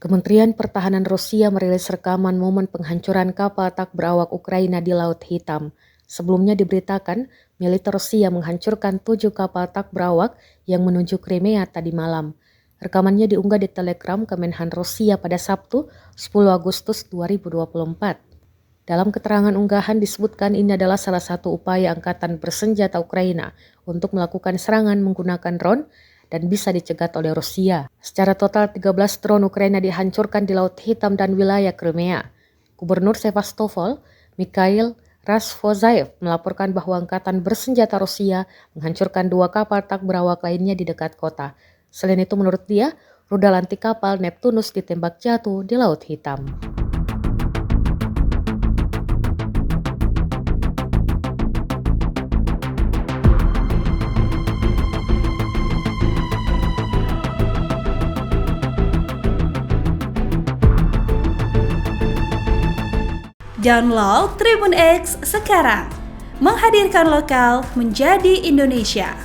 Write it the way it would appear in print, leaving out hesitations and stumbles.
Kementerian Pertahanan Rusia merilis rekaman momen penghancuran kapal tak berawak Ukraina di Laut Hitam. Sebelumnya diberitakan, militer Rusia menghancurkan 7 kapal tak berawak yang menuju Crimea tadi malam. Rekamannya diunggah di Telegram Kemenhan Rusia pada Sabtu, 10 Agustus 2024. Dalam keterangan unggahan disebutkan ini adalah salah satu upaya angkatan bersenjata Ukraina untuk melakukan serangan menggunakan drone dan bisa dicegat oleh Rusia. Secara total 13 drone Ukraina dihancurkan di Laut Hitam dan wilayah Crimea. Gubernur Sevastopol, Mikhail Razvozaev, melaporkan bahwa angkatan bersenjata Rusia menghancurkan 2 kapal tak berawak lainnya di dekat kota. Selain itu menurut dia, rudal anti kapal Neptunus ditembak jatuh di Laut Hitam. Download Tribun X sekarang, menghadirkan lokal menjadi Indonesia.